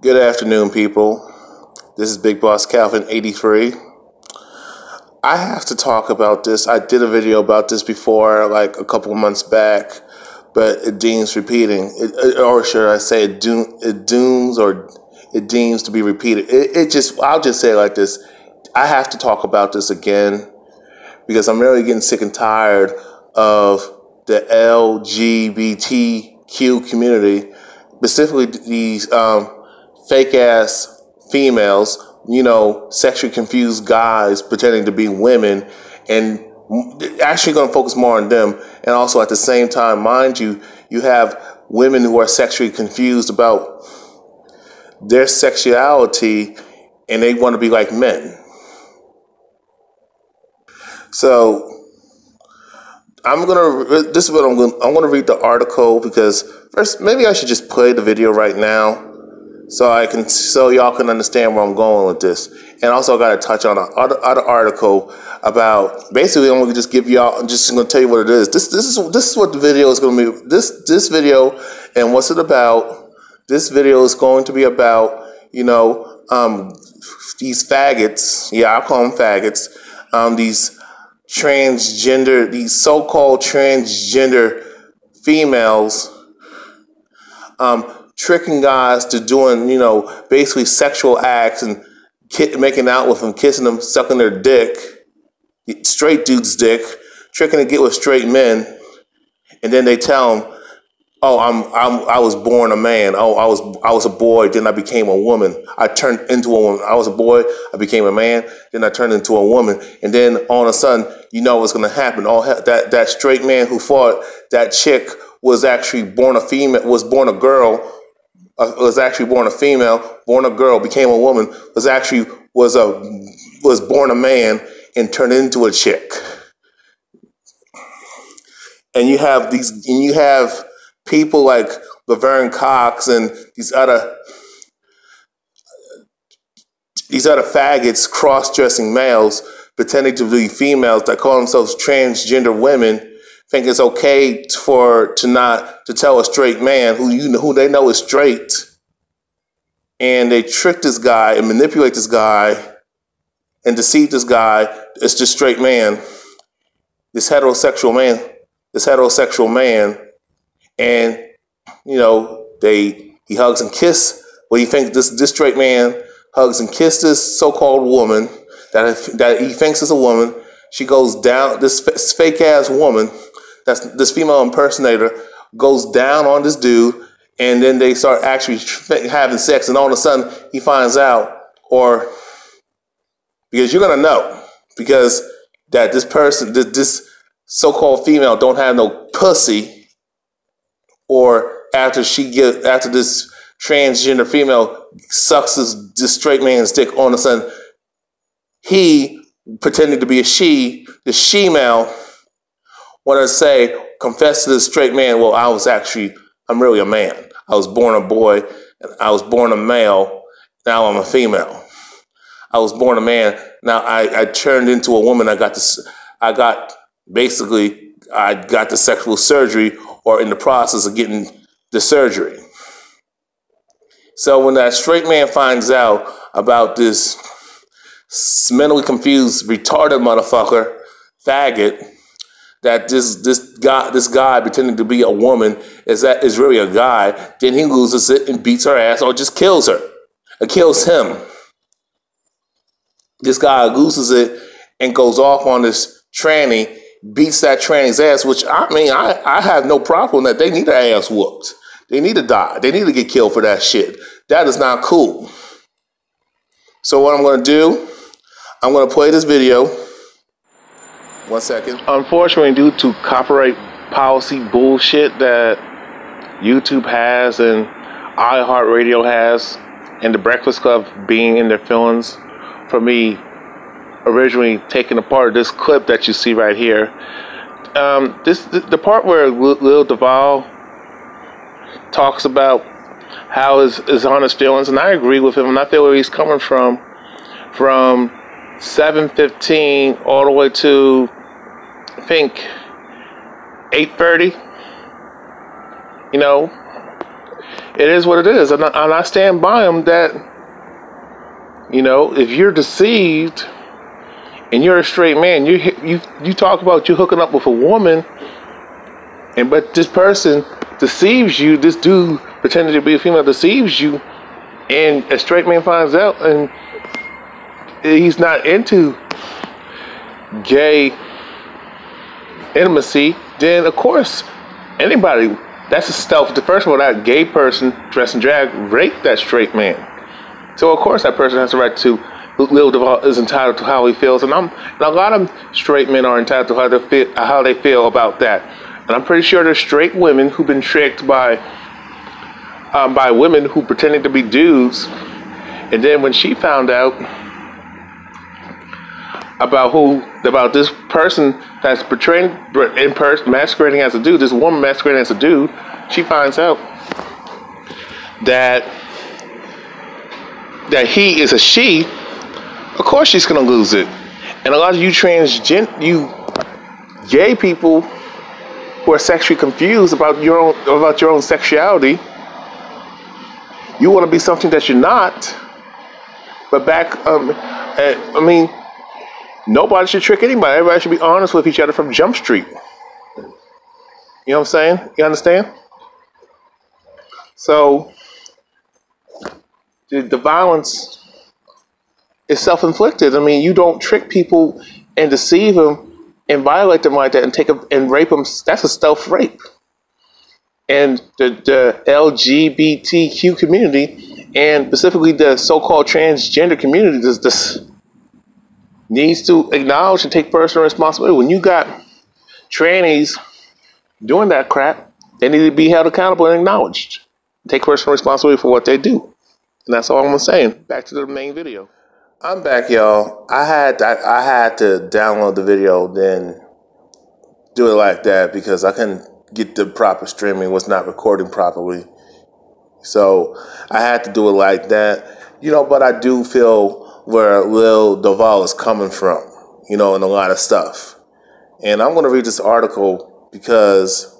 Good afternoon, people. This is Big Boss Calvin 83. I have to talk about this. I did a video about this before, like a couple months back, but it deems repeating. Or should I say it deems to be repeated. I'll just say it like this. I have to talk about this again because I'm really getting sick and tired of the LGBTQ community, specifically these fake ass females, sexually confused guys pretending to be women, and actually going to focus more on them. And also at the same time, mind you, you have women who are sexually confused about their sexuality and they want to be like men. So this is what I'm going to read the article, because first maybe I should just play the video right now so y'all can understand where I'm going with this. And also I got to touch on another article about, basically I'm going to just give y'all, I'm just going to tell you what it is. This is what the video is going to be. This video, and what's it about? This video is going to be about, these faggots. Yeah, I call them faggots. These so-called transgender females, tricking guys to doing, basically sexual acts and making out with them, kissing them, sucking their dick, straight dude's dick, tricking to get with straight men, and then they tell them, "Oh, I was born a man. Oh, I was a boy. Then I became a woman. I turned into a woman. I was a boy. I became a man. Then I turned into a woman. And then all of a sudden, what's going to happen? That straight man who fought that chick was actually born a female. Was born a girl. Was actually born a female. Born a girl. Became a woman. Was born a man and turned into a chick. And you have people like Laverne and these other faggots, cross-dressing males, pretending to be females that call themselves transgender women, think it's okay to tell a straight man who they know is straight, and they trick this guy and manipulate this guy and deceive this guy. It's just straight man, this heterosexual man. And, he hugs and kisses. Well, you think this straight man hugs and kisses this so-called woman that he thinks is a woman. She goes down, this fake-ass woman, that's this female impersonator, goes down on this dude, and then they start actually having sex, and all of a sudden he finds out, because you're going to know, because that this person, this so-called female don't have no pussy, or after this transgender female sucks this straight man's dick, all of a sudden he, pretending to be a she, the she-male, wanted to say, confess to this straight man, well, I'm really a man. I was born a boy, and I was born a male, now I'm a female. I was born a man, now I turned into a woman, I got the sexual surgery, or in the process of getting the surgery. So when that straight man finds out about this mentally confused, retarded motherfucker, faggot, that this guy pretending to be a woman is really a guy, then he loses it and beats her ass, or just kills her. Or kills him. This guy loses it and goes off on this tranny, beats that tranny's ass, which I have no problem that they need their ass whooped. They need to die. They need to get killed for that shit. That is not cool. So what I'm going to do, I'm going to play this video. 1 second. Unfortunately, due to copyright policy bullshit that YouTube has and iHeartRadio has, and the Breakfast Club being in their feelings for me originally taking apart this clip that you see right here. The part where Lil Duval talks about how is on his feelings, and I agree with him, and I feel where he's coming from 7:15 all the way to, I think, 8:30. it is what it is, and I stand by them that, you know, if you're deceived and you're a straight man, you talk about you hooking up with a woman, but this person deceives you. This dude pretending to be a female deceives you, and a straight man finds out, and he's not into gay intimacy. Then of course, anybody. That's a stealth. The first one, that gay person dressed in drag raped that straight man. So of course that person has the right to. Lil Duval is entitled to how he feels, and a lot of straight men are entitled to how they feel about that. And I'm pretty sure there's straight women who've been tricked by women who pretended to be dudes, and then when she found out about this person that's portraying in person masquerading as a dude, this woman masquerading as a dude, she finds out that he is a she. Of course she's gonna lose it. And a lot of you you gay people who are sexually confused about your own sexuality, you want to be something that you're not. But I mean, nobody should trick anybody. Everybody should be honest with each other from Jump Street. You know what I'm saying? You understand? So the violence is self-inflicted. I mean, you don't trick people and deceive them and violate them like that and rape them. That's a stealth rape. And the LGBTQ community, and specifically the so-called transgender community, this needs to acknowledge and take personal responsibility. When you got trannies doing that crap, they need to be held accountable and acknowledged. Take personal responsibility for what they do. And that's all I'm saying. Back to the main video. I'm back, y'all. I had to download the video, then do it like that because I couldn't get the proper streaming. It was not recording properly. So I had to do it like that. You know, but I do feel where Lil Duval is coming from, you know, in a lot of stuff. And I'm going to read this article because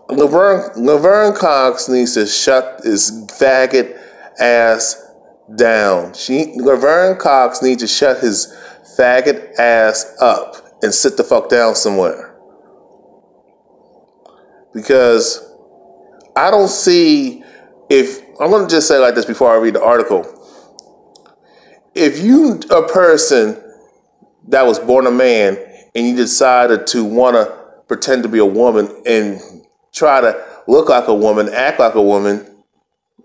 Laverne Cox needs to shut his faggot ass down. Laverne Cox needs to shut his faggot ass up and sit the fuck down somewhere. Because I don't see, I'm going to just say like this before I read the article. If you a person that was born a man and you decided to want to pretend to be a woman and try to look like a woman, act like a woman,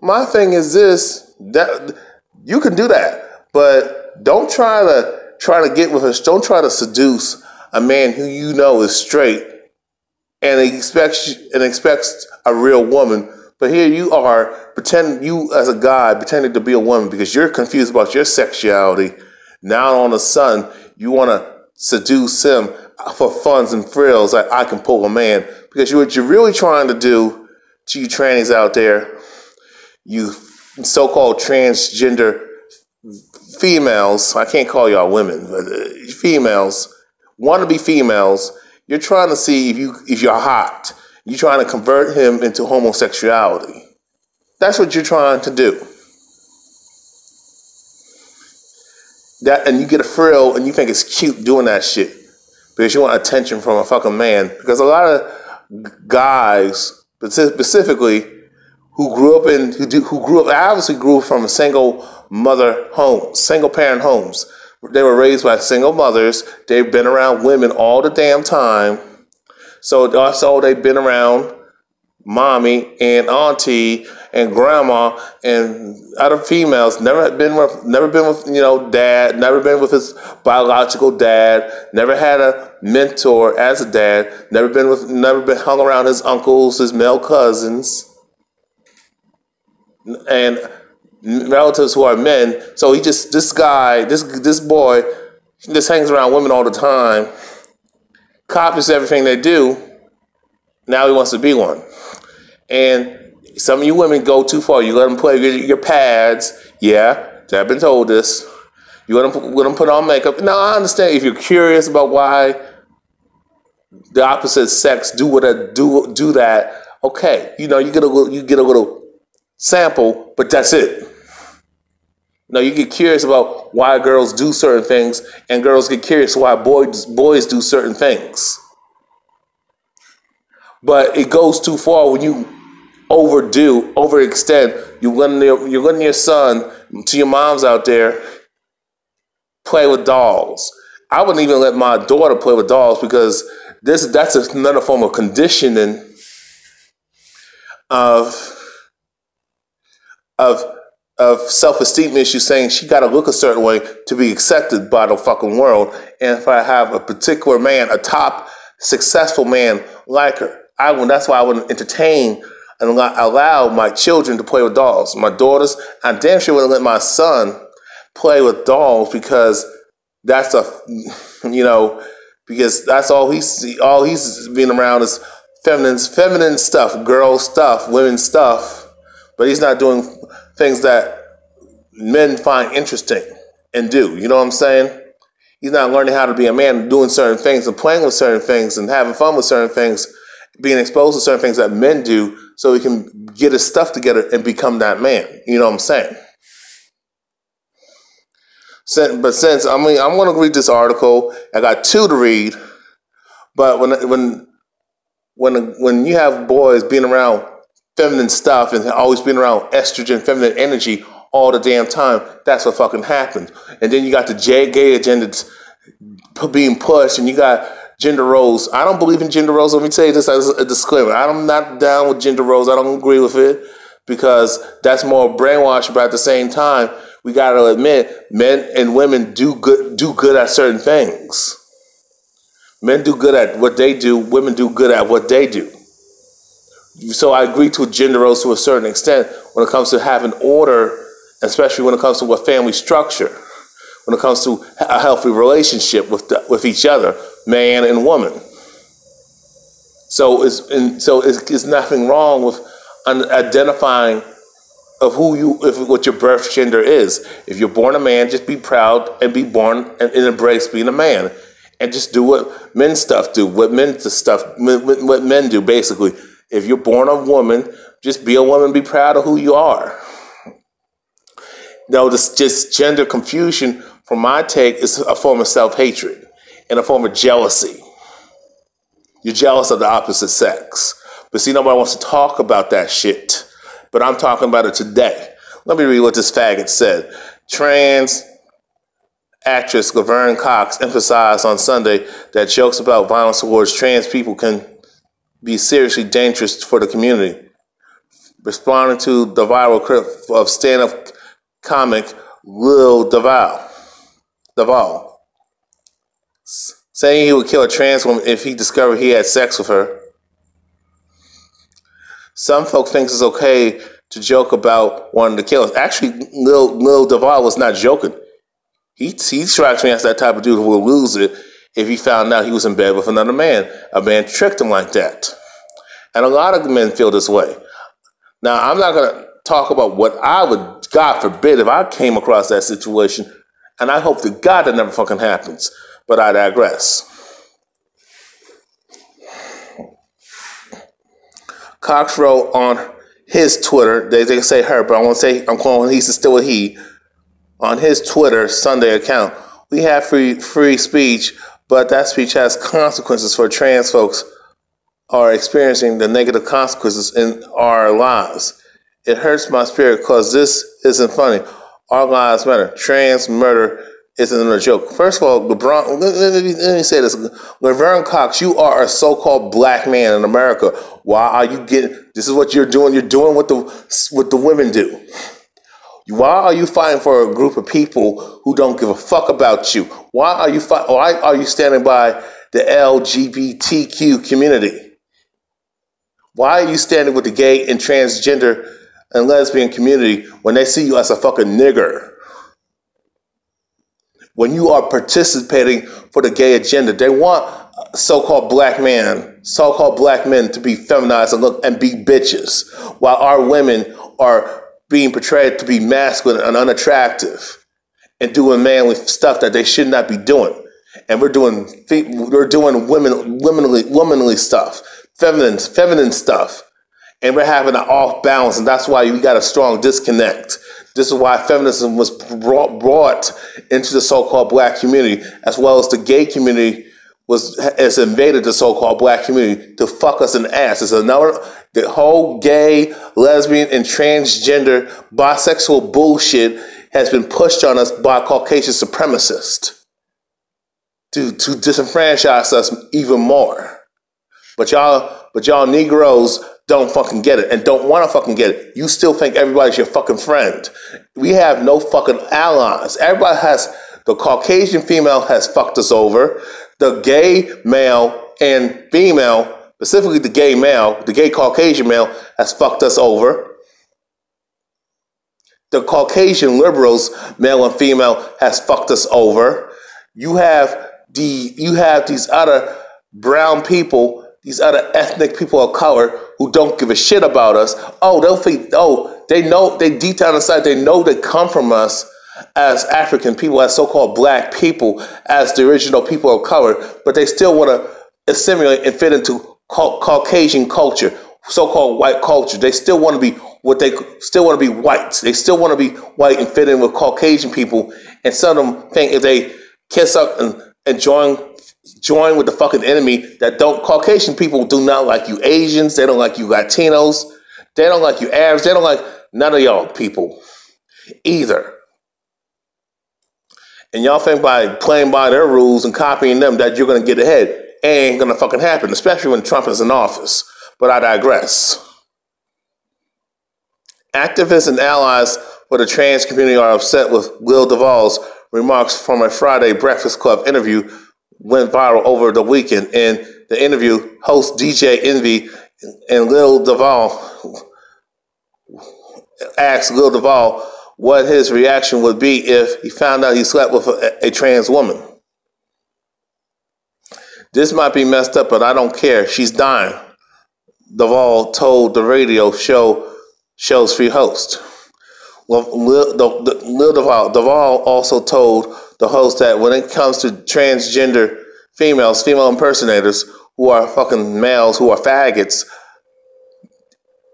my thing is this, that you can do that, but don't try to get with us. Don't try to seduce a man who you know is straight and expects a real woman. But here you are you as a guy pretending to be a woman because you're confused about your sexuality. Now all of a sudden you want to seduce him for funs and frills. Like I can pull a man, because what you're really trying to do to you trannies out there, you so-called transgender females, I can't call y'all women, but females, wannabe females, you're trying to see if you're hot. You're trying to convert him into homosexuality. That's what you're trying to do. And you get a frill and you think it's cute doing that shit because you want attention from a fucking man. Because a lot of guys, specifically, who obviously grew up from a single parent homes. They were raised by single mothers. They've been around women all the damn time. So also they've been around mommy and auntie and grandma and other females. Never been with dad. Never been with his biological dad. Never had a mentor as a dad. Never been hung around his uncles, his male cousins, and relatives who are men. So this boy just hangs around women all the time, copies everything they do. Now he wants to be one. And some of you women go too far. You let them play your pads. Yeah, I've been told this. You let them put on makeup. Now, I understand if you're curious about why the opposite sex do that. Okay, you get a little sample, but that's it. No, you get curious about why girls do certain things, and girls get curious why boys do certain things. But it goes too far when you overextend. You're letting your son, to your moms out there, play with dolls. I wouldn't even let my daughter play with dolls because that's another form of conditioning of of of self-esteem issues, saying she got to look a certain way to be accepted by the fucking world. And if I have a particular man, a top successful man like her, that's why I wouldn't entertain and allow my children to play with dolls. My daughters, I damn sure wouldn't let my son play with dolls because that's because that's all he's been around is feminine stuff, girl stuff, women stuff, but he's not doing things that men find interesting and do. You know what I'm saying? He's not learning how to be a man, doing certain things and playing with certain things and having fun with certain things, being exposed to certain things that men do, so he can get his stuff together and become that man. You know what I'm saying? I'm going to read this article. I got two to read, but when you have boys being around feminine stuff and always being around estrogen, feminine energy all the damn time, that's what fucking happens. And then you got the gay agenda being pushed, and you got gender roles. I don't believe in gender roles. Let me tell you this as a disclaimer. I'm not down with gender roles. I don't agree with it because that's more brainwashing. But at the same time, we got to admit, men and women do good at certain things. Men do good at what they do. Women do good at what they do. So I agree to gender roles to a certain extent when it comes to having order, especially when it comes to a family structure, when it comes to a healthy relationship with each other, man and woman. So it's nothing wrong with identifying of what your birth gender is. If you're born a man, just be proud and be born and embrace being a man, and just do what men do, what men do basically. If you're born a woman, just be a woman, be proud of who you are. No, this just gender confusion, from my take, is a form of self-hatred and a form of jealousy. You're jealous of the opposite sex. But see, nobody wants to talk about that shit. But I'm talking about it today. Let me read what this faggot said. Trans actress Laverne Cox emphasized on Sunday that jokes about violence towards trans people can be seriously dangerous for the community. Responding to the viral clip of stand-up comic Duval, saying he would kill a trans woman if he discovered he had sex with her. Some folks think it's okay to joke about wanting to kill us. Actually, Lil Duval was not joking. He strikes me as that type of dude who will lose it if he found out he was in bed with another man. A man tricked him like that. And a lot of men feel this way. Now, I'm not going to talk about what I would, God forbid, if I came across that situation, and I hope to God that never fucking happens, but I digress. Cox wrote on his Twitter, they say her, but I want to say, I'm calling he's still a he, on his Twitter Sunday account, we have free speech, but that speech has consequences for trans folks are experiencing the negative consequences in our lives. It hurts my spirit because this isn't funny. Our lives matter. Trans murder isn't a joke. First of all, LeBron, let me say this. Laverne Cox, you are a so-called black man in America. Why are you this is what you're doing. You're doing what the women do. Why are you fighting for a group of people who don't give a fuck about you? Why are you standing by the LGBTQ community? Why are you standing with the gay and transgender and lesbian community when they see you as a fucking nigger? When you are participating for the gay agenda, they want so-called black men to be feminized and be bitches, while our women are being portrayed to be masculine and unattractive and doing manly stuff that they should not be doing. And we're doing womanly stuff, feminine stuff. And we're having an off balance, and that's why we got a strong disconnect. This is why feminism was brought into the so-called black community, as well as the gay community has invaded the so-called black community to fuck us in the ass. The whole gay, lesbian, and transgender, bisexual bullshit has been pushed on us by Caucasian supremacists to disenfranchise us even more. But y'all Negroes don't fucking get it and don't want to fucking get it. You still think everybody's your fucking friend. We have no fucking allies. The Caucasian female has fucked us over. The gay male and female, specifically the gay male, the gay Caucasian male has fucked us over. The Caucasian liberals, male and female, has fucked us over. You have these other brown people, these other ethnic people of color who don't give a shit about us. They know, they deep down inside, they know they come from us as African people, as so-called black people, as the original people of color, but they still want to assimilate and fit into Caucasian culture, so-called white culture. They still want to be white. They still want to be white and fit in with Caucasian people. And some of them think if they kiss up and join with the fucking enemy, Caucasian people do not like you Asians. They don't like you Latinos. They don't like you Arabs. They don't like none of y'all people either. And y'all think by playing by their rules and copying them that you're going to get ahead. It ain't going to fucking happen, especially when Trump is in office. But I digress. Activists and allies for the trans community are upset with Lil Duval's remarks from a Friday Breakfast Club interview went viral over the weekend. In the interview, host DJ Envy and Lil Duval asked Lil Duval what his reaction would be if he found out he slept with a trans woman. This might be messed up, but I don't care. She's dying, Duval told the radio show's free host. Well, Duval also told the host that when it comes to transgender female impersonators who are fucking males, who are faggots,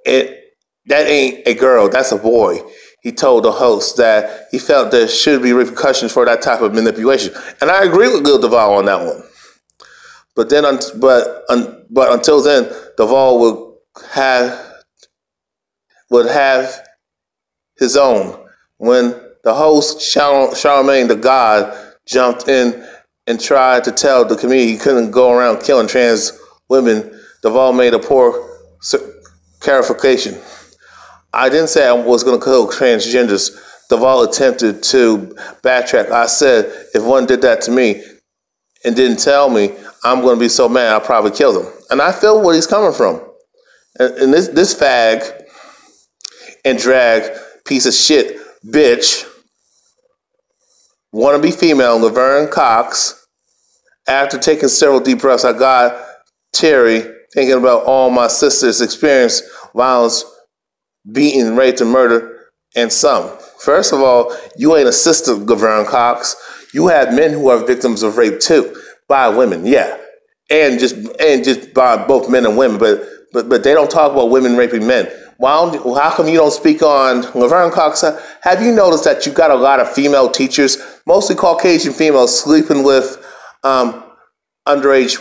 that ain't a girl, that's a boy. He told the host that he felt there should be repercussions for that type of manipulation. And I agree with Lil Duval on that one. But until then, Duval would have his own. When the host, Charlemagne the God, jumped in and tried to tell the community he couldn't go around killing trans women, Duval made a poor clarification. I didn't say I was going to kill transgenders. Duval attempted to backtrack. I said, if one did that to me and didn't tell me, I'm going to be so mad I'll probably kill them. And I feel where he's coming from. And this fag and drag piece of shit bitch, wannabe female, Laverne Cox, after taking several deep breaths, I got teary thinking about all my sisters experienced violence, beaten, raped, and murdered, and some. First of all, you ain't a sister, Laverne Cox. You have men who are victims of rape too, by women, yeah, and just by both men and women. But they don't talk about women raping men. How come you don't speak on Laverne Cox? Have you noticed that you got a lot of female teachers, mostly Caucasian females, sleeping with underage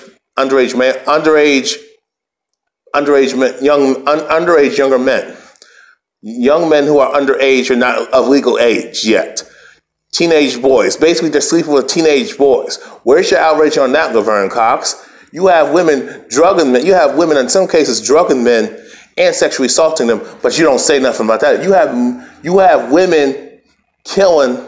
younger men? Young men who are underage or not of legal age yet. Teenage boys. Basically, they're sleeping with teenage boys. Where's your outrage on that, Laverne Cox? You have women drugging men. You have women, in some cases, drugging men and sexually assaulting them, but you don't say nothing about that. You have women killing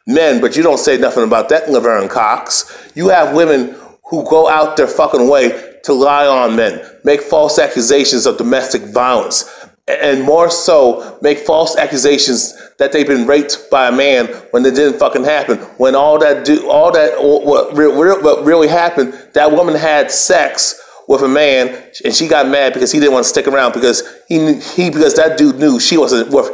men, but you don't say nothing about that, Laverne Cox. You have women who go out their fucking way to lie on men, make false accusations of domestic violence, and more so, make false accusations that they've been raped by a man when it didn't fucking happen. When what really happened, that woman had sex with a man, and she got mad because he didn't want to stick around because because that dude knew she wasn't worth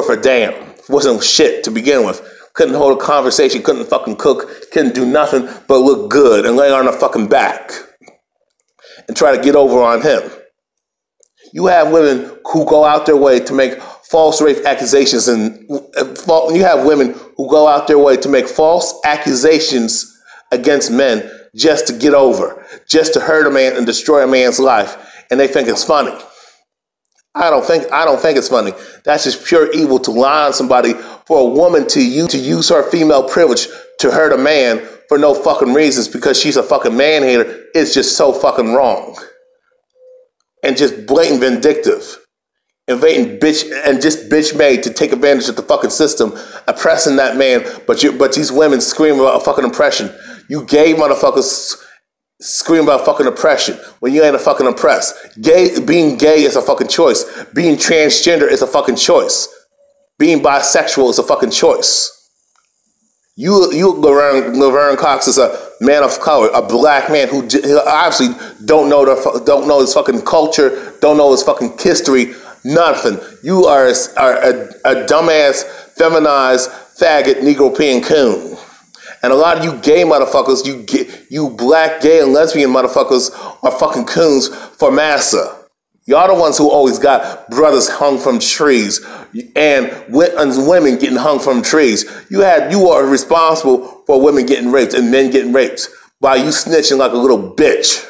a damn, wasn't shit to begin with. Couldn't hold a conversation, couldn't fucking cook, couldn't do nothing but look good and lay on her fucking back and try to get over on him. You have women who go out their way to make false rape accusations, and you have women who go out their way to make false accusations against men just to get over, just to hurt a man and destroy a man's life, and they think it's funny. I don't think it's funny. That's just pure evil to lie on somebody, for a woman to use her female privilege to hurt a man for no fucking reasons because she's a fucking man hater. It's just so fucking wrong. And just blatant vindictive. Invading bitch made to take advantage of the fucking system, oppressing that man, but these women scream about fucking oppression. You gay motherfuckers scream about fucking oppression when you ain't a fucking oppressed. Being gay is a fucking choice. Being transgender is a fucking choice. Being bisexual is a fucking choice. Laverne Cox is a man of color, a black man who obviously don't know his fucking culture, don't know his fucking history, nothing. You are a dumbass, feminized, faggot, Negro peeing coon. And a lot of you gay motherfuckers, you black, gay, and lesbian motherfuckers are fucking coons for massa. Y'all the ones who always got brothers hung from trees and women getting hung from trees. You are responsible for women getting raped and men getting raped by you snitching like a little bitch.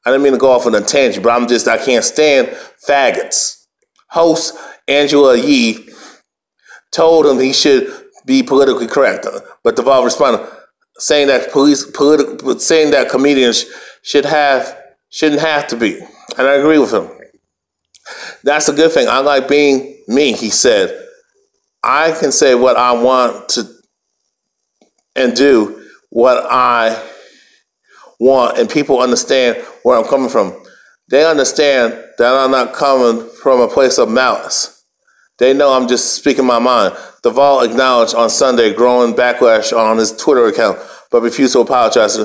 I didn't mean to go off on a tangent, but I can't stand faggots. Host Angela Yee told him he should be politically correct, but Duval responded saying that comedians shouldn't have to be. And I agree with him. That's a good thing. I like being me, he said. I can say what I want to and do what I want, and people understand where I'm coming from. They understand that I'm not coming from a place of malice. They know I'm just speaking my mind. Duval acknowledged on Sunday growing backlash on his Twitter account, but refused to apologize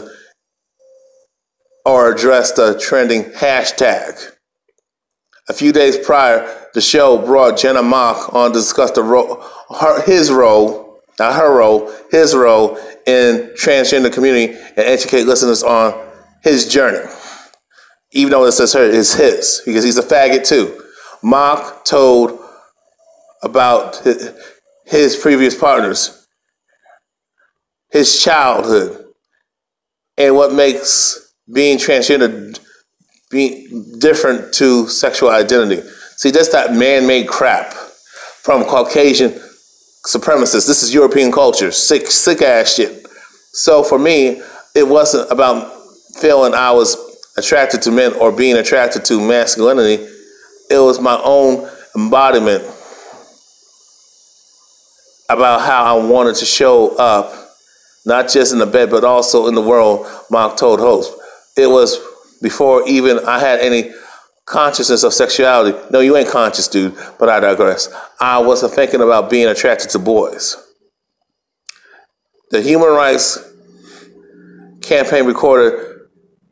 or address the trending hashtag. A few days prior, the show brought Jenna Mock on to discuss his role in transgender community and educate listeners on his journey. Even though it says her, it's his, because he's a faggot too. Mock told about his previous partners, his childhood, and what makes being transgender being different to sexual identity. See, that's that man-made crap from Caucasian supremacists. This is European culture, sick ass shit. So for me, it wasn't about feeling I was attracted to men or being attracted to masculinity. It was my own embodiment about how I wanted to show up, not just in the bed, but also in the world, Mock told host. It was before even I had any consciousness of sexuality. No, you ain't conscious, dude, but I digress. I wasn't thinking about being attracted to boys. The Human Rights Campaign recorded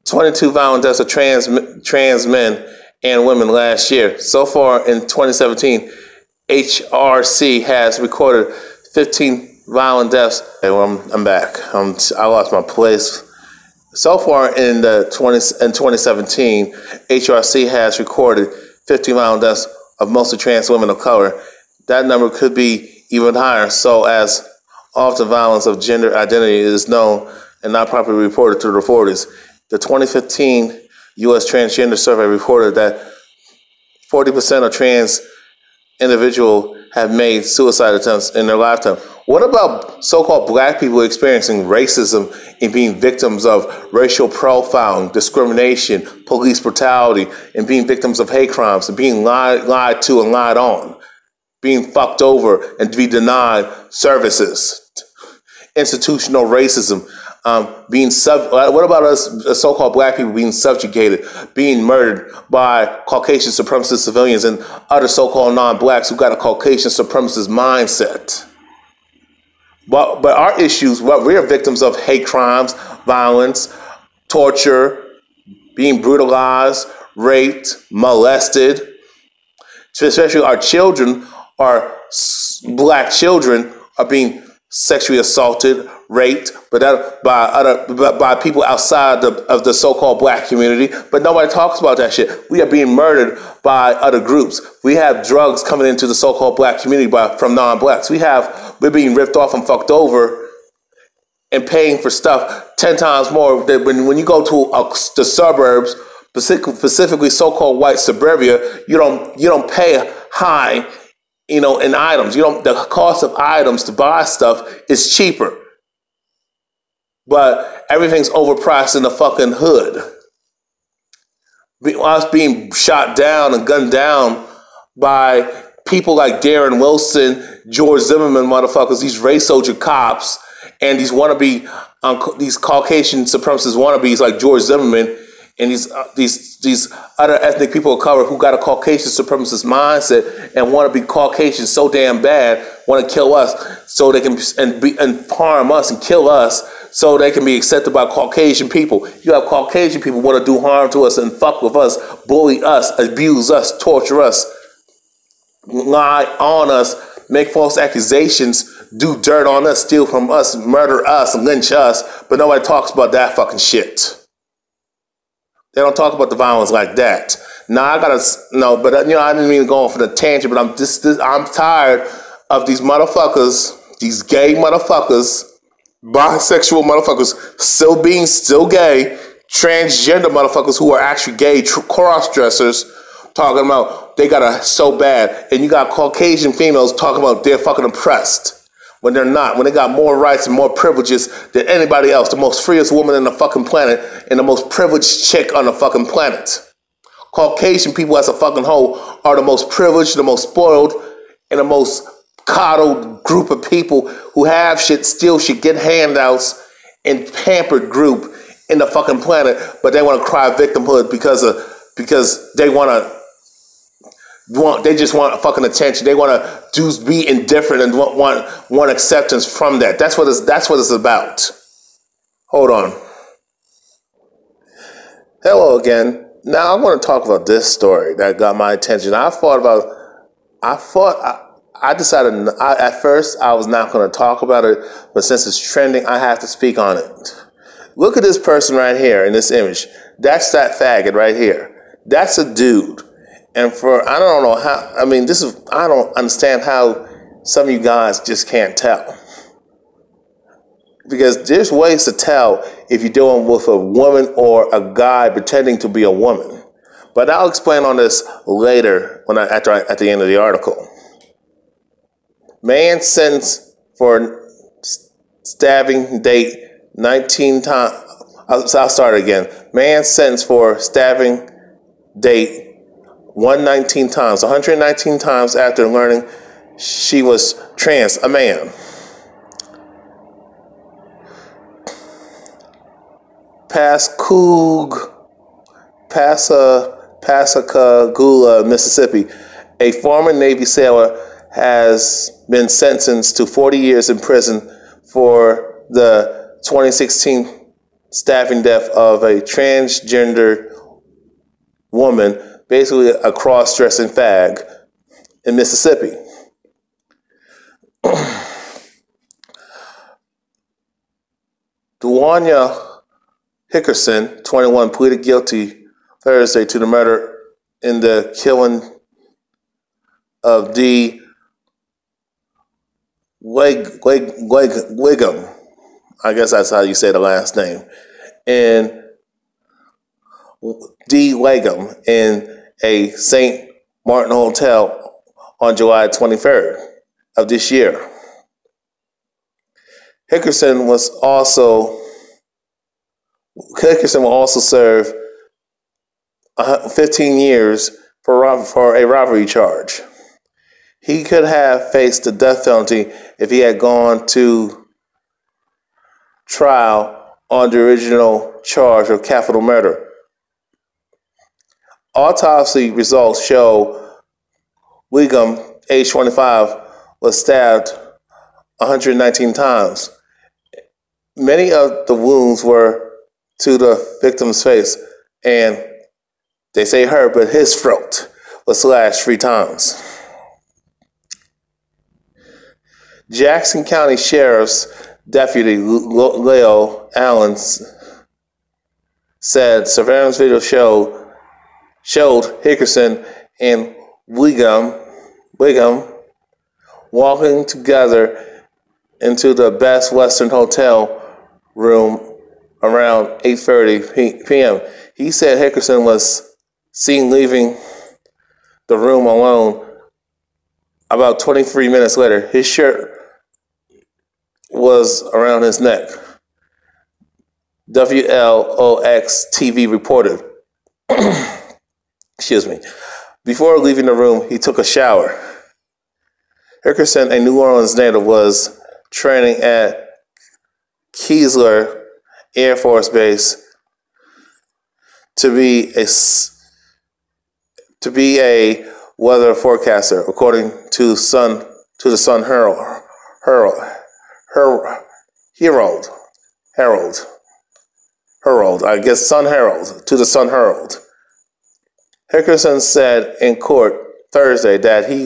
22 violent deaths of trans men and women last year. So far in 2017, HRC has recorded 15 violent deaths. Hey, well, I'm back. I lost my place. So far in 2017, HRC has recorded 15 violent deaths of mostly trans women of color. That number could be even higher, so as often violence of gender identity is known and not properly reported to the authorities. The 2015 U.S. Transgender Survey reported that 40% of trans individuals have made suicide attempts in their lifetime. What about so-called black people experiencing racism and being victims of racial profiling, discrimination, police brutality, and being victims of hate crimes, and being lied to and lied on, being fucked over and to be denied services, institutional racism, what about us so-called black people being subjugated, being murdered by Caucasian supremacist civilians and other so-called non-blacks who got a Caucasian supremacist mindset? But our issues, what we're victims of hate crimes, violence, torture, being brutalized, raped, molested. Especially our children, our black children, are being sexually assaulted, raped, by people outside of the so-called black community. But nobody talks about that shit. We are being murdered by other groups. We have drugs coming into the so-called black community from non-blacks. We're being ripped off and fucked over and paying for stuff 10 times more. When you go to the suburbs, specifically so-called white suburbia, you don't pay high, in items. The cost of items to buy stuff is cheaper. But everything's overpriced in the fucking hood. Us being shot down and gunned down by people like Darren Wilson, George Zimmerman motherfuckers, these race soldier cops, and these these Caucasian supremacist wannabes like George Zimmerman, and these other ethnic people of color who got a Caucasian supremacist mindset and want to be Caucasian so damn bad, want to kill us so they can and harm us and kill us so they can be accepted by Caucasian people. You have Caucasian people want to do harm to us and fuck with us, bully us, abuse us, torture us, lie on us, make false accusations, do dirt on us, steal from us, murder us, and lynch us. But nobody talks about that fucking shit. They don't talk about the violence like that. Now I didn't mean to go off on a tangent, but I'm tired of these motherfuckers, these gay motherfuckers, bisexual motherfuckers, still gay, transgender motherfuckers who are actually gay, cross-dressers, talking about they got it so bad. And you got Caucasian females talking about they're fucking oppressed. When they're not, when they got more rights and more privileges than anybody else, the most freest woman on the fucking planet and the most privileged chick on the fucking planet. Caucasian people as a fucking whole are the most privileged, the most spoiled, and the most coddled group of people who have shit, steal shit, get handouts, and pampered group in the fucking planet, but they want to cry victimhood because they just want fucking attention. They want to be indifferent and want acceptance from that. That's what it's about. Hold on. Hello again. Now I want to talk about this story that got my attention. I decided at first I was not going to talk about it, but since it's trending, I have to speak on it. Look at this person right here in this image. That's that faggot right here. That's a dude. And I don't understand how some of you guys just can't tell. Because there's ways to tell if you're dealing with a woman or a guy pretending to be a woman. But I'll explain on this later at the end of the article. Man sentenced for stabbing date 19 times. I'll start again. Man sentenced for stabbing date 119 times after learning she was trans, a man. Pascagoula, Mississippi. A former Navy sailor has been sentenced to 40 years in prison for the 2016 stabbing death of a transgender woman, basically a cross-dressing fag, in Mississippi. Duanya Hickerson, 21, pleaded guilty Thursday to the murder in the killing of D. Wiggum. I guess that's how you say the last name. And D. Wiggum in a St. Martin hotel on July 23rd of this year. Hickerson will also serve 15 years for a robbery charge. He could have faced the death penalty if he had gone to trial on the original charge of capital murder. Autopsy results show Wiggum, age 25, was stabbed 119 times. Many of the wounds were to the victim's face, and they say her, but his throat was slashed 3 times. Jackson County Sheriff's Deputy Leo Allen said surveillance video showed Hickerson and Wiggum walking together into the Best Western Hotel room around 8:30 p.m. He said Hickerson was seen leaving the room alone about 23 minutes later. His shirt was around his neck. WLOX TV reported. Excuse me. Before leaving the room, he took a shower. Hickerson, a New Orleans native, was training at Keesler Air Force Base to be a weather forecaster, according to the Sun Herald. I guess Sun Herald, to the Sun Herald. Hickerson said in court Thursday that he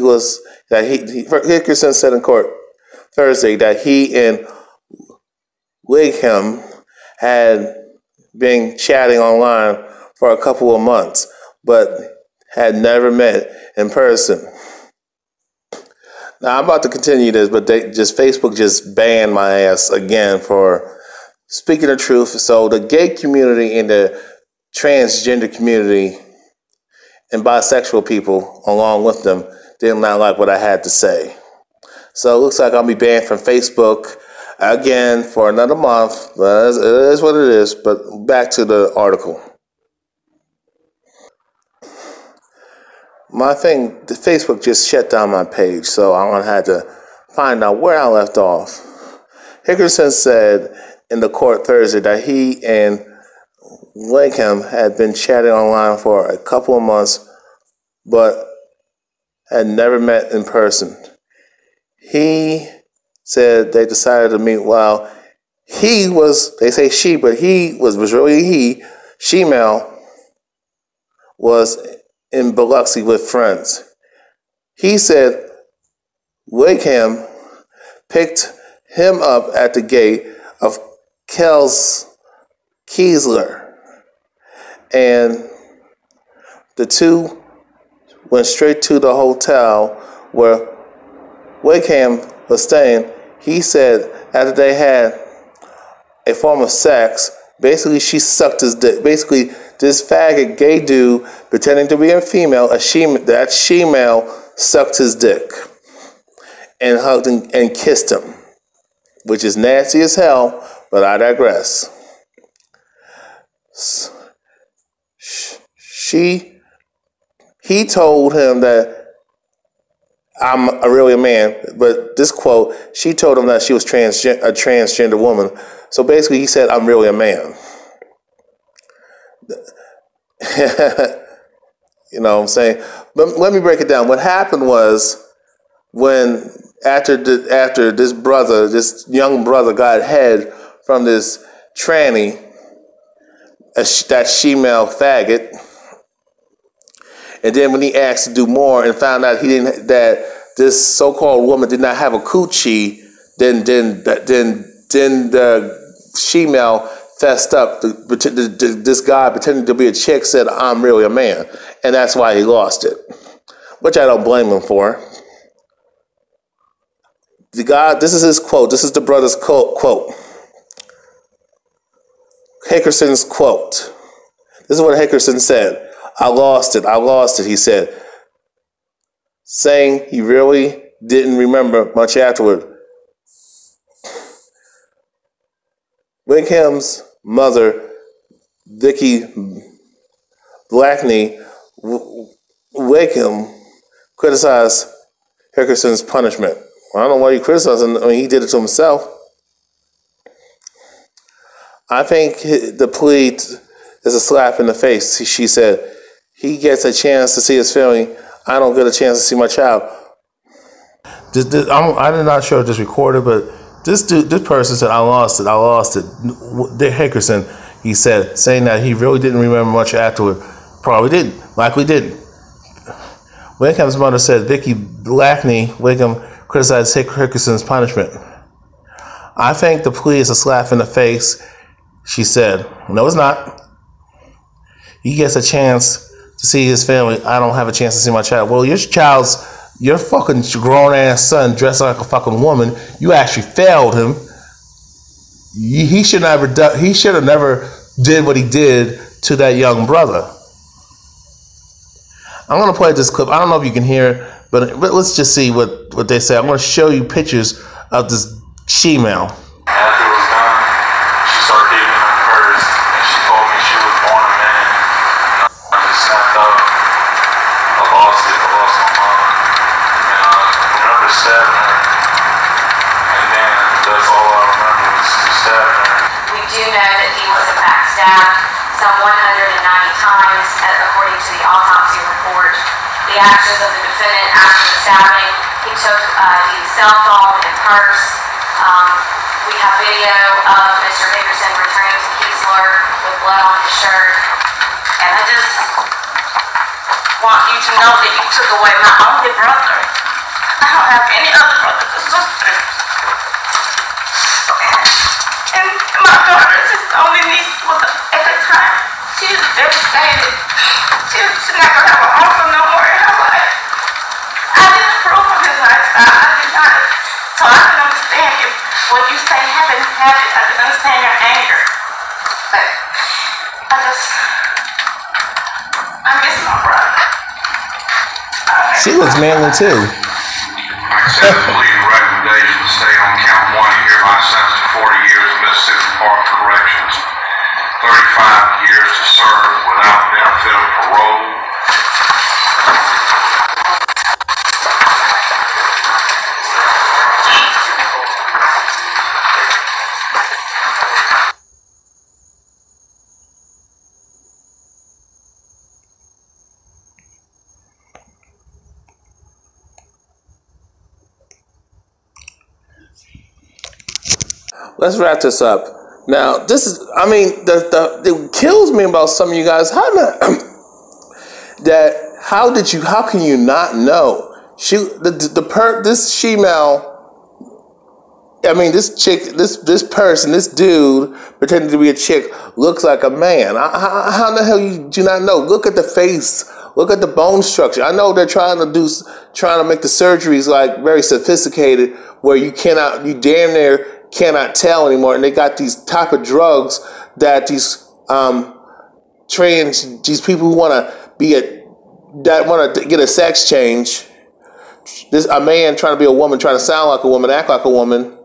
and Wiggum had been chatting online for a couple of months, but had never met in person. Now I'm about to continue this, but Facebook just banned my ass again for speaking the truth. So the gay community and the transgender community and bisexual people, along with them, did not like what I had to say. So it looks like I'll be banned from Facebook again for another month. But it is what it is. But back to the article. The Facebook just shut down my page, so I'm going to have to find out where I left off. Hickerson said in the court Thursday that he and Wiggum had been chatting online for a couple of months, but had never met in person. He said they decided to meet while he was, they say she, but he was really he, Shemale, was in Biloxi with friends. He said Wiggum picked him up at the gate of Keesler, and the two went straight to the hotel where Wiggum was staying. He said after they had a form of sex, basically she sucked his dick. Basically, this faggot gay dude pretending to be a female, that shemale sucked his dick and hugged and kissed him, which is nasty as hell, but I digress. He told him that I'm really a man, but this quote, she told him that she was a transgender woman. So basically he said, I'm really a man. You know what I'm saying? But let me break it down. What happened was when after this young brother got head from this tranny, that shemale faggot, and then when he asked to do more and found out that this so-called woman did not have a coochie, then the shemale fessed up. This guy pretending to be a chick said, I'm really a man. And that's why he lost it, which I don't blame him for. The guy, this is his quote. This is the brother's quote. Hickerson's quote. This is what Hickerson said. I lost it, he said, saying he really didn't remember much afterward. Wiggum's mother, Vicky Blackney, Wiggum criticized Hickerson's punishment. Well, I don't know why he criticized him. I mean, he did it to himself. I think the plea is a slap in the face, she said. He gets a chance to see his family. I don't get a chance to see my child. I'm not sure if this recorded, but this person said, I lost it. Dick Hickerson, he said, saying that he really didn't remember much afterward. Probably didn't. Likely didn't. Wiggum's mother said Vicky Blackney, Wiggum criticized Hickerson's punishment. I think the plea is a slap in the face, she said. No, it's not. He gets a chance to see his family. I don't have a chance to see my child. Well, your fucking grown ass son dressed like a fucking woman. You actually failed him. He should have never did what he did to that young brother. I'm gonna play this clip. I don't know if you can hear, but let's just see what they say. I'm gonna show you pictures of this shemale. After it was done, she started digging in her purse, and she told me she was born a man. And I just snapped up. I lost my mom. And I remember stabbing her. And then that's all I remember was stabbing her. We do know that he was in fact stabbed some 190 times, according to the autopsy report. The actions of the defendant after the stabbing, he took the cell phone and purse. We have video of Mr. Hickerson returning to Kiesler with blood on his shirt. And I just want you to know that you took away my only brother. I don't have any other brothers or sisters. And my daughter, his only niece, was at the time, she was devastated. She's not going to have an uncle no more in her life. I didn't approve of his lifestyle. I did not. So I can understand if what you say happened, I can understand your anger. But I miss my brother. She looks manly too. I accept the plea and recommendation to stay on count 1 and hereby sentenced to 40 years in Mississippi Department of Corrections, 35 years to serve without benefit of parole. Let's wrap this up. Now, this is, I mean, it kills me about some of you guys. How can you not know? This female, I mean, this chick, this person, this dude pretending to be a chick looks like a man. How in the hell you do not know? Look at the face. Look at the bone structure. I know they're trying to make the surgeries like very sophisticated, where you damn near cannot tell anymore, and they got these type of drugs that these people who want to get a sex change. A man trying to be a woman, trying to sound like a woman, act like a woman,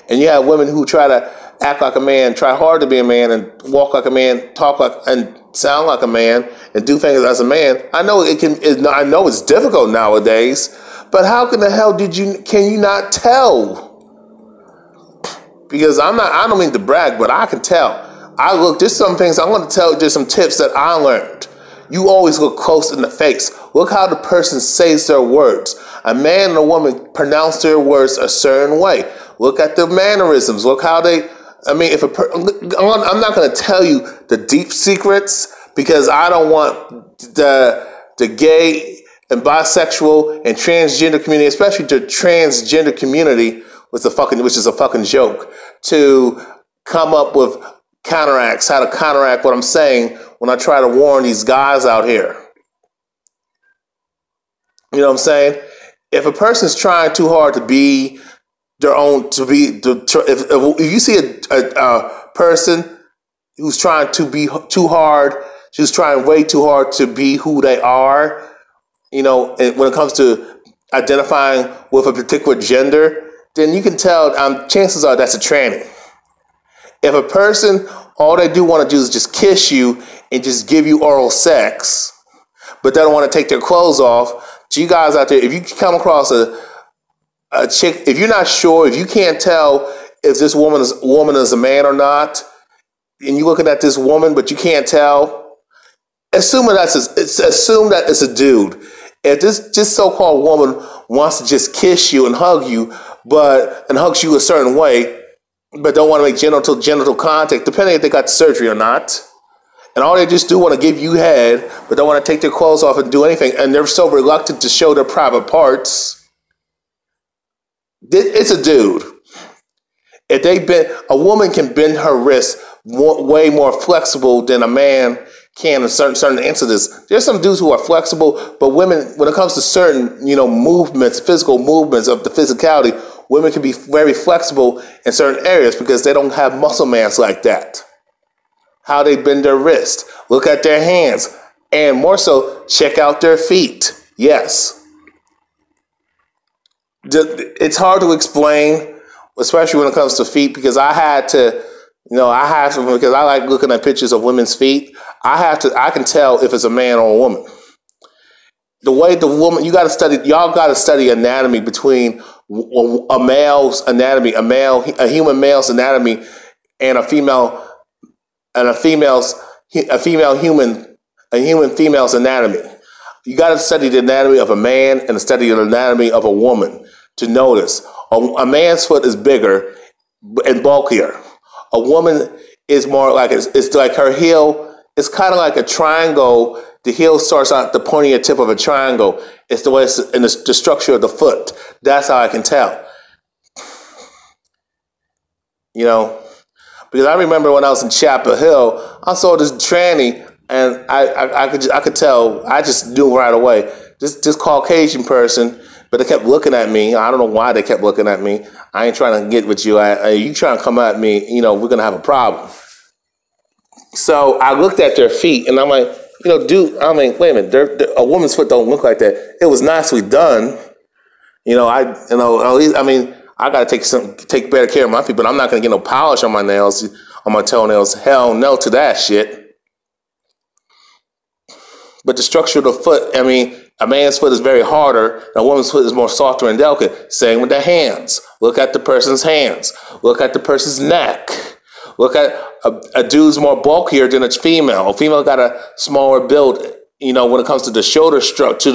and you have women who try to act like a man, try hard to be a man, and walk like a man, talk like and sound like a man, and do things as a man. I know I know it's difficult nowadays, but how in the hell can you not tell? Because I don't mean to brag, but I can tell. There's some things I'm going to tell. There's some tips that I learned. You always look close in the face. Look how the person says their words. A man and a woman pronounce their words a certain way. Look at the mannerisms. Look how they. I mean, I'm not going to tell you the deep secrets, because I don't want the gay and bisexual and transgender community, especially the transgender community, which is a fucking joke, to come up with counteracts, how to counteract what I'm saying when I try to warn these guys out here. You know what I'm saying? If a person's trying too hard to be their own, if you see a person who's trying to be too hard, she's trying way too hard to be who they are, and when it comes to identifying with a particular gender, then you can tell, chances are that's a tranny. If a person, all they do want to do is just kiss you and just give you oral sex, but they don't want to take their clothes off, to you guys out there, if you come across a chick, if you're not sure, if you can't tell if this woman is a man or not, and you're looking at this woman, but you can't tell, assume that it's a dude. If this just so-called woman wants to just kiss you and hug you, and hugs you a certain way, but don't want to make genital contact, depending if they got the surgery or not, and all they just do want to give you head, but don't want to take their clothes off and do anything, and they're so reluctant to show their private parts, It's a dude. If they bend, a woman can bend her wrist way more flexible than a man can in certain instances. There's some dudes who are flexible, but women, when it comes to certain, movements, physical movements of the physicality, women can be very flexible in certain areas because they don't have muscle mass like that. How they bend their wrist, look at their hands, and more so, check out their feet. Yes. It's hard to explain, especially when it comes to feet, because I had to, because I like looking at pictures of women's feet. I can tell if it's a man or a woman. The way the woman, y'all got to study anatomy between a male's anatomy, a human male's anatomy, and a human female's anatomy. You got to study the anatomy of a man and study the anatomy of a woman to notice. A man's foot is bigger and bulkier. A woman is more like, it's like her heel, it's kind of like a triangle. The heel starts out the pointier tip of a triangle. It's the way it's in the structure of the foot. That's how I can tell. Because I remember when I was in Chapel Hill, I saw this tranny, and I could tell. I just knew right away. This Caucasian person, but they kept looking at me. I don't know why they kept looking at me. I ain't trying to get with you. You trying to come at me? We're gonna have a problem. So I looked at their feet, and I'm like, dude. I mean, wait a minute. A woman's foot don't look like that. It was nicely done. At least, I gotta take better care of my feet, but I'm not gonna get no polish on my nails, on my toenails. Hell no to that shit. But the structure of the foot, a man's foot is very harder, and a woman's foot is more softer and delicate. Same with the hands. Look at the person's hands. Look at the person's neck. Look at a dude's more bulkier than a female. A female got a smaller build, when it comes to the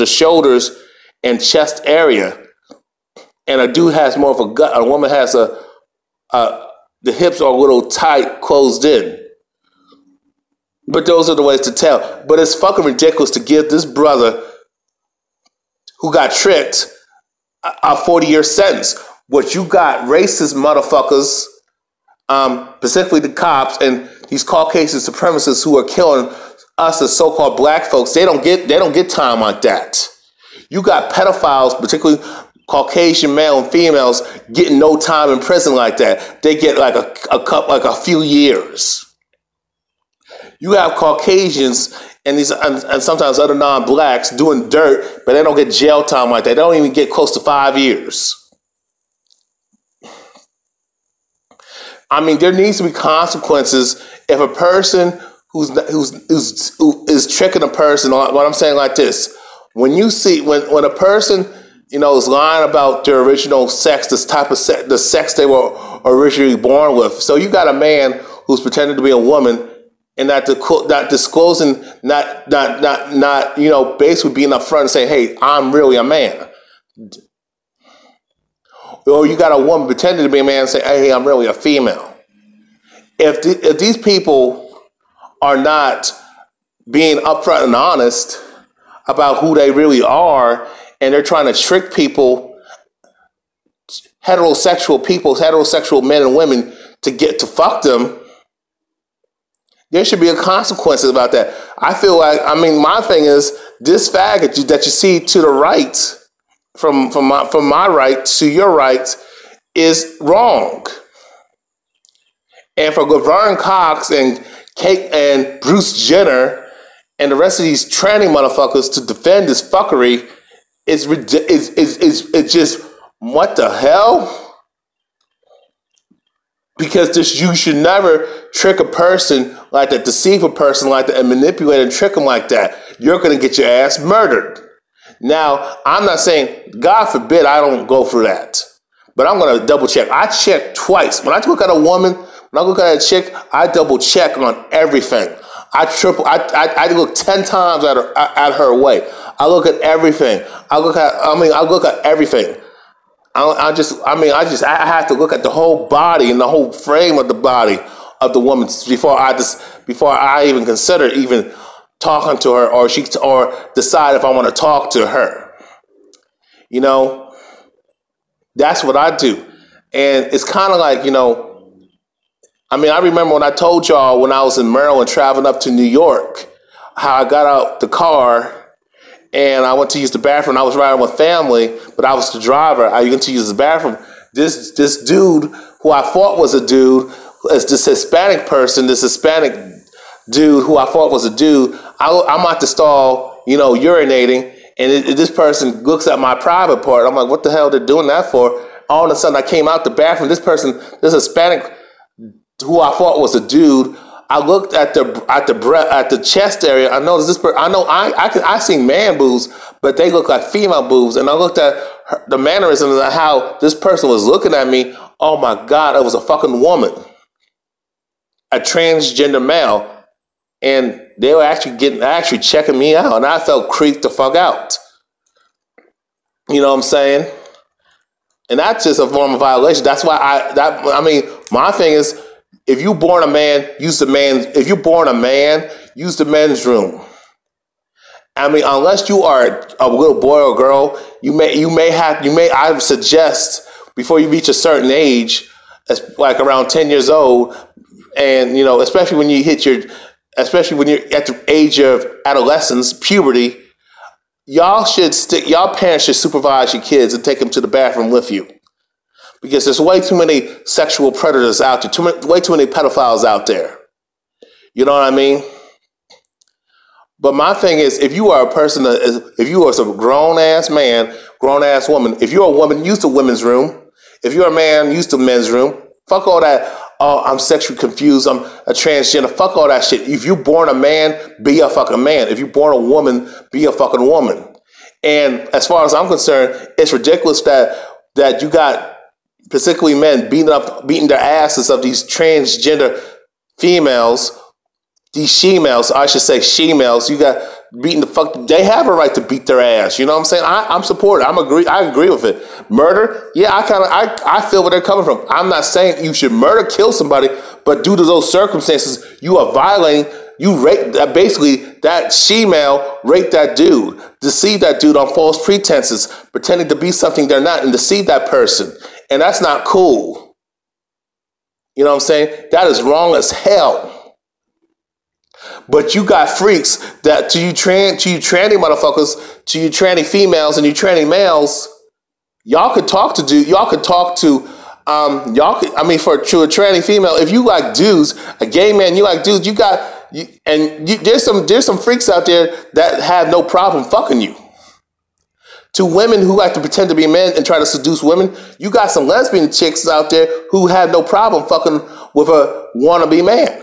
shoulders and chest area. And a dude has more of a gut. A woman has the hips are a little tight, closed in. But those are the ways to tell. But it's fucking ridiculous to give this brother who got tricked a 40-year sentence. What you got racist motherfuckers, specifically the cops and these Caucasian supremacists who are killing us as so-called black folks. They don't get time like that. You got pedophiles, particularly Caucasian male and females, getting no time in prison like that. They get like a few years. You have Caucasians and sometimes other non-blacks doing dirt, but they don't get jail time like that. They don't even get close to 5 years. There needs to be consequences if a person who is tricking a person. What I'm saying like this: when a person is lying about their original sex, this type of the sex they were originally born with. So you got a man who's pretending to be a woman and not disclosing, basically being upfront and saying, "Hey, I'm really a man." Or you got a woman pretending to be a man and say, "Hey, I'm really a female." If these people are not being upfront and honest about who they really are, and they're trying to trick people, heterosexual men and women, to fuck them, there should be a consequences about that. I feel like, my thing is, this faggot that you see to the right, from my right to your right, is wrong. And for Laverne Cox and Kate and Bruce Jenner and the rest of these tranny motherfuckers to defend this fuckery, it's just, what the hell? Because you should never trick a person like that, deceive a person like that, and manipulate and trick them like that. You're going to get your ass murdered. Now, I'm not saying, God forbid, I don't go for that. But I'm going to double check. I check twice. When I look at a woman, when I look at a chick, I double check on everything. I look 10 times at her way. I look at everything. I look at everything. I have to look at the whole body and the whole frame of the body of the woman before I even consider even talking to her or decide if I want to talk to her. That's what I do. And it's kind of like, I mean, I remember when I told y'all when I was in Maryland traveling up to New York, how I got out the car and I went to use the bathroom. I was riding with family, but I was the driver. I went to use the bathroom. This dude, who I thought was a dude, is this Hispanic person, this Hispanic dude who I thought was a dude. I'm at the stall, urinating, and this person looks at my private part. I'm like, what the hell they're doing that for? All of a sudden, I came out the bathroom. This Hispanic who I thought was a dude, I looked at the chest area. I noticed this person. I seen man boobs, but they look like female boobs. And I looked at the mannerisms of how this person was looking at me. Oh my God, it was a fucking woman, a transgender male, and they were actually checking me out, and I felt creeped the fuck out. You know what I'm saying? And that's just a form of violation. That's why my thing is, if you're born a man, use the men's room. I mean, unless you are a little boy or girl, I would suggest before you reach a certain age, like around 10 years old, and especially when you're at the age of adolescence, puberty, y'all parents should supervise your kids and take them to the bathroom with you. Because there's way too many sexual predators out there, way too many pedophiles out there. You know what I mean? But my thing is, if you are a grown-ass man, grown-ass woman, if you're a woman, use the women's room. If you're a man, use the men's room. Fuck all that, oh, I'm sexually confused, I'm a transgender. Fuck all that shit. If you're born a man, be a fucking man. If you're born a woman, be a fucking woman. And as far as I'm concerned, it's ridiculous that you got particularly men beating their asses of these transgender females, these she-males, I should say she-males. You got beating the fuck. They have a right to beat their ass. You know what I'm saying? I'm supportive. I agree with it. Murder, yeah, I feel where they're coming from. I'm not saying you should kill somebody, but due to those circumstances, you are violating. You rape basically that she-male raped that dude, deceived that dude on false pretenses, pretending to be something they're not, and deceive that person. And that's not cool. You know what I'm saying? That is wrong as hell. But you got freaks that to you tranny motherfuckers, to you tranny females and you tranny males, y'all could talk to for a tranny female, if you like dudes, a gay man, you like dudes, there's some freaks out there that have no problem fucking you. To women who like to pretend to be men and try to seduce women, you got some lesbian chicks out there who have no problem fucking with a wannabe man.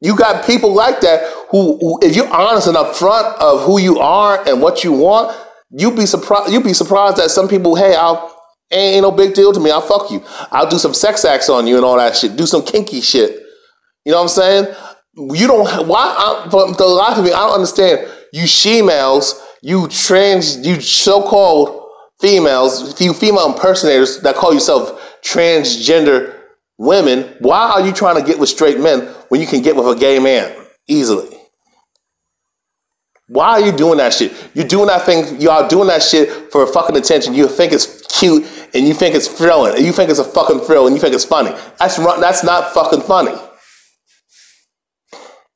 You got people like that who if you're honest and upfront of who you are and what you want, you'd be surprised that some people, hey, ain't no big deal to me. I'll fuck you. I'll do some sex acts on you and all that shit. Do some kinky shit. You know what I'm saying? For a lot of me, I don't understand. You she-males, you so-called females, you female impersonators that call yourself transgender women, why are you trying to get with straight men when you can get with a gay man easily? Why are you doing that shit? You're doing that thing, y'all doing that shit for fucking attention. You think it's cute and you think it's thrilling and you think it's a fucking thrill and you think it's funny. That's not fucking funny.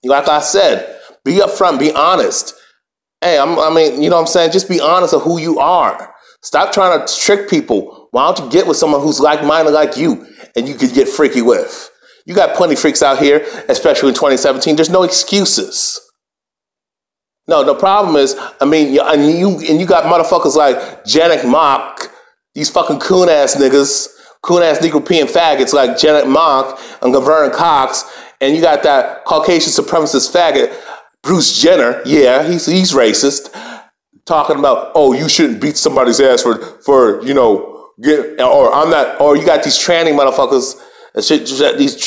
Like I said, be upfront, be honest. Hey, you know what I'm saying? Just be honest of who you are. Stop trying to trick people. Why don't you get with someone who's like-minded like you and you could get freaky with? You got plenty of freaks out here, especially in 2017. There's no excuses. No, the problem is, you got motherfuckers like Janet Mock, these fucking coon-ass niggas, coon-ass Negro-peeing faggots like Janet Mock and Laverne Cox, and you got that Caucasian supremacist faggot, Bruce Jenner, yeah, he's racist, talking about, oh, you shouldn't beat somebody's ass for or I'm not, or you got these tranny motherfuckers, these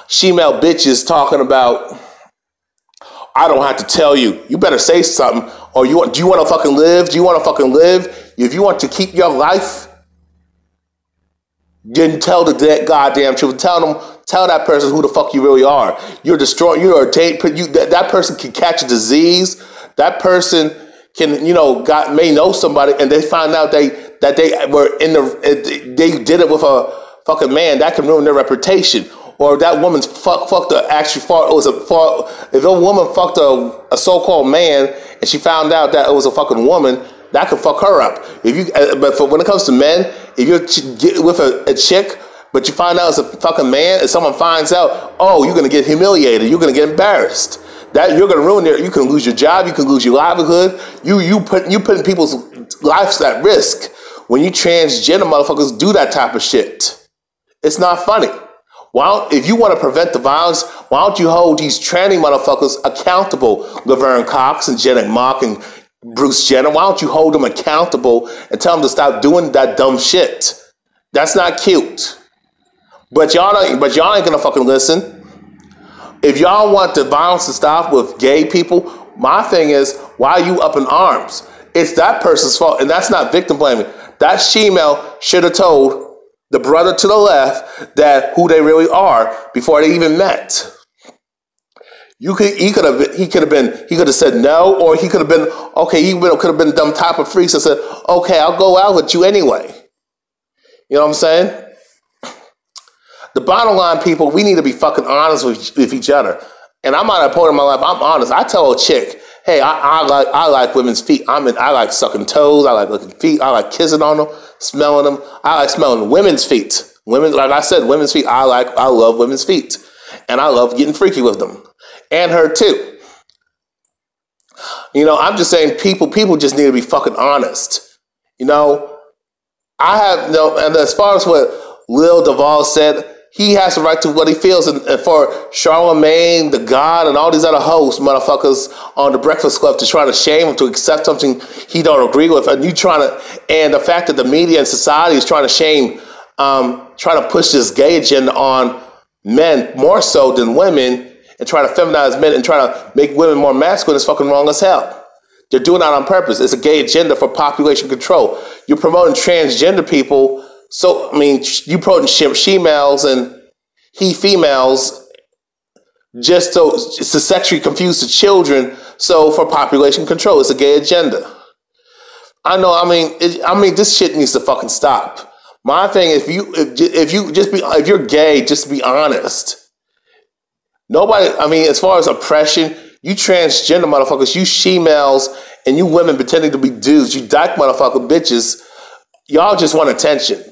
she-male bitches talking about, I don't have to tell you. You better say something. Or do you want to fucking live? Do you want to fucking live? If you want to keep your life, then tell the goddamn truth. Tell that person who the fuck you really are. You're destroying. That person can catch a disease. That person can, may know somebody, and they find out they that they were they did it with a fucking man, that can ruin their reputation. Or that woman's fucked a actually fought. It was a fought. If a woman fucked a so-called man and she found out that it was a fucking woman, that could fuck her up. If you, but when it comes to men, if you're get with a chick, but you find out it's a fucking man, and someone finds out, oh, you're gonna get humiliated, you're gonna get embarrassed. That you're gonna ruin their. You can lose your job, you can lose your livelihood. You putting people's lives at risk when you transgender motherfuckers do that type of shit. It's not funny. If you want to prevent the violence, why don't you hold these tranny motherfuckers accountable? Laverne Cox and Janet Mock and Bruce Jenner. Why don't you hold them accountable and tell them to stop doing that dumb shit? That's not cute. But y'all ain't gonna fucking listen. If y'all want the violence to stop with gay people, my thing is, why are you up in arms? It's that person's fault, and that's not victim blaming. That shemale should have told the brother to the left that who they really are before they even met. He could have said no, or he could have been okay. He could have been dumb type of freaks and said, okay, I'll go out with you anyway. You know what I'm saying? The bottom line, people, we need to be fucking honest with each other. And I'm at a point in my life, I'm honest. I tell a chick, hey, I like women's feet. I like sucking toes. I like looking feet. I like kissing on them, smelling them. I like smelling women's feet. Like I said, women's feet. I love women's feet, and I love getting freaky with them, and her too. You know, I'm just saying, people just need to be fucking honest. You know, and as far as what Lil Duval said, he has the right to what he feels, and for Charlamagne, the God, and all these other hosts, motherfuckers on the Breakfast Club to try to shame him to accept something he don't agree with, and the fact that the media and society is trying to shame, trying to push this gay agenda on men more so than women, and try to feminize men and try to make women more masculine is fucking wrong as hell. They're doing that on purpose. It's a gay agenda for population control. You're promoting transgender people. So, I mean, you promoting shemales and he-females just to sexually confuse the children, so for population control. It's a gay agenda. I know, I mean, this shit needs to fucking stop. My thing, if you're gay, just be honest. Nobody, I mean, as far as oppression, you transgender motherfuckers, you shemales, and you women pretending to be dudes, you dyke motherfucker bitches, y'all just want attention.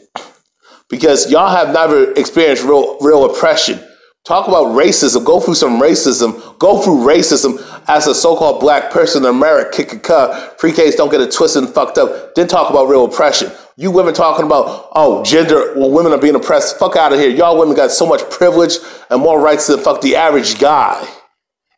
Because y'all have never experienced real oppression. Talk about racism. Go through some racism. Go through racism as a so-called black person in America. Kick a cut. Pre-Ks don't get it twisted and fucked up. Then talk about real oppression. You women talking about, women are being oppressed. Fuck out of here. Y'all women got so much privilege and more rights than fuck the average guy.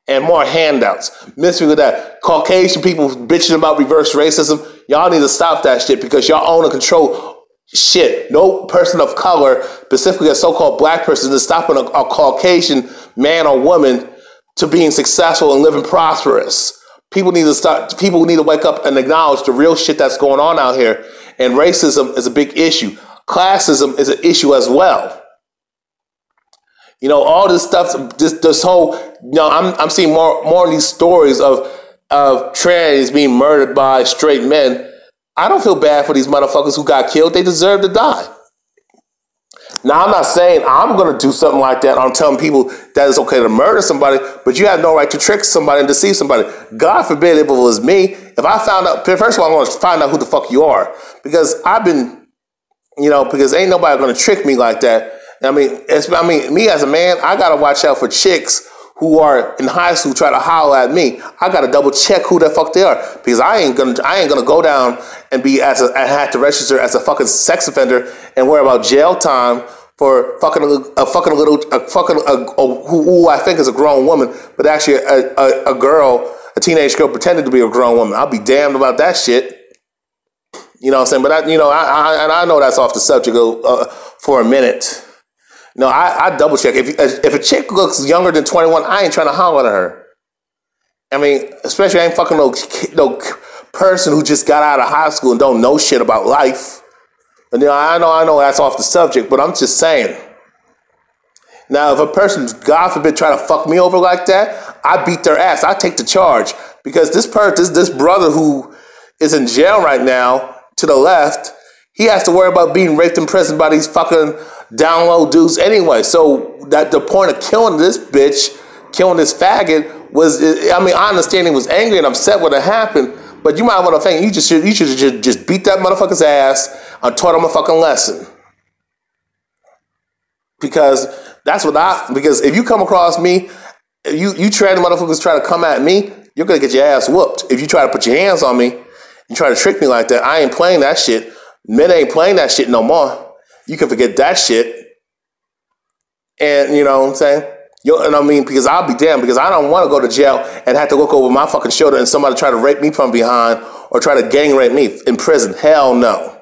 And more handouts. Missing with that. Caucasian people bitching about reverse racism. Y'all need to stop that shit because y'all own and control shit. No person of color, specifically a so-called black person, is stopping a Caucasian man or woman to being successful and living prosperous. People need to wake up and acknowledge the real shit that's going on out here. And racism is a big issue. Classism is an issue as well. You know, all this stuff, this whole, you know, I'm seeing more of these stories of trannies being murdered by straight men. I don't feel bad for these motherfuckers who got killed. They deserve to die. Now, I'm not saying I'm going to do something like that. I'm telling people that it's okay to murder somebody, but you have no right to trick somebody and deceive somebody. God forbid if it was me. If I found out, first of all, I want to find out who the fuck you are. Because because ain't nobody going to trick me like that. I mean, me as a man, I got to watch out for chicks who are in high school try to holler at me. I gotta double check who the fuck they are because I ain't gonna go down and have to register as a fucking sex offender and worry about jail time for who I think is a grown woman, but actually a teenage girl pretending to be a grown woman. I'll be damned about that shit. You know what I'm saying? But I know that's off the subject for a minute. No, I double check. If a chick looks younger than 21, I ain't trying to holler at her. I mean, especially I ain't fucking no person who just got out of high school and don't know shit about life. And I know that's off the subject, but I'm just saying. Now, if a person, God forbid, try to fuck me over like that, I beat their ass. I take the charge because this brother who is in jail right now to the left, He has to worry about being raped in prison by these fucking down low dudes anyway. So that the point of killing this bitch, killing this faggot was, I mean, I understand he was angry and upset when it happened, but you might want to think you should just beat that motherfucker's ass and taught him a fucking lesson. Because because if you come across me, you trying motherfuckers try to come at me, you're gonna get your ass whooped. If you try to put your hands on me, you try to trick me like that, I ain't playing that shit. Men ain't playing that shit no more. You can forget that shit. And you know what I'm saying? And I mean, because I'll be damned, because I don't want to go to jail and have to look over my fucking shoulder and somebody try to rape me from behind or try to gang rape me in prison. Hell no.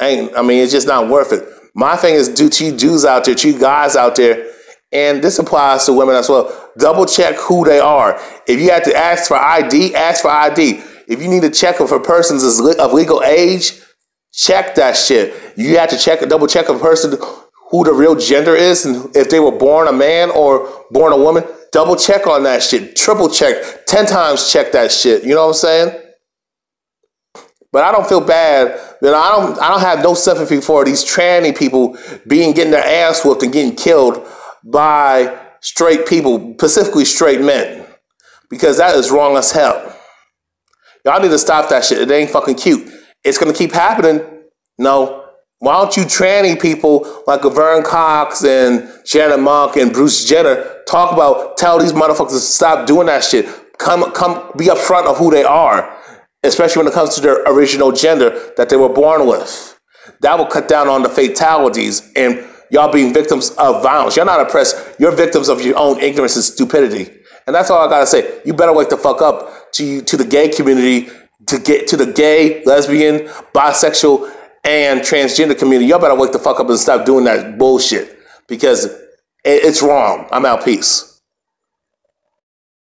I mean, it's just not worth it. My thing is, to you dudes out there, to you guys out there, and this applies to women as well, double check who they are. If you have to ask for ID, ask for ID. If you need to check if a person is of legal age, check that shit. You have to double check a person who the real gender is, and if they were born a man or born a woman, double check on that shit. Triple check, 10 times check that shit. You know what I'm saying? But I don't feel bad. You know, I don't have no sympathy for these tranny people getting their ass whooped and getting killed by straight people, specifically straight men, because that is wrong as hell. Y'all need to stop that shit. It ain't fucking cute. It's gonna keep happening. No. Why don't you tranny people like Laverne Cox and Janet Mock and Bruce Jenner tell these motherfuckers to stop doing that shit. Come be upfront of who they are, especially when it comes to their original gender that they were born with. That will cut down on the fatalities and y'all being victims of violence. You're not oppressed. You're victims of your own ignorance and stupidity. And that's all I gotta say. You better wake the fuck up to the gay community, to the gay, lesbian, bisexual, and transgender community. Y'all better wake the fuck up and stop doing that bullshit, because it's wrong. I'm out. Peace.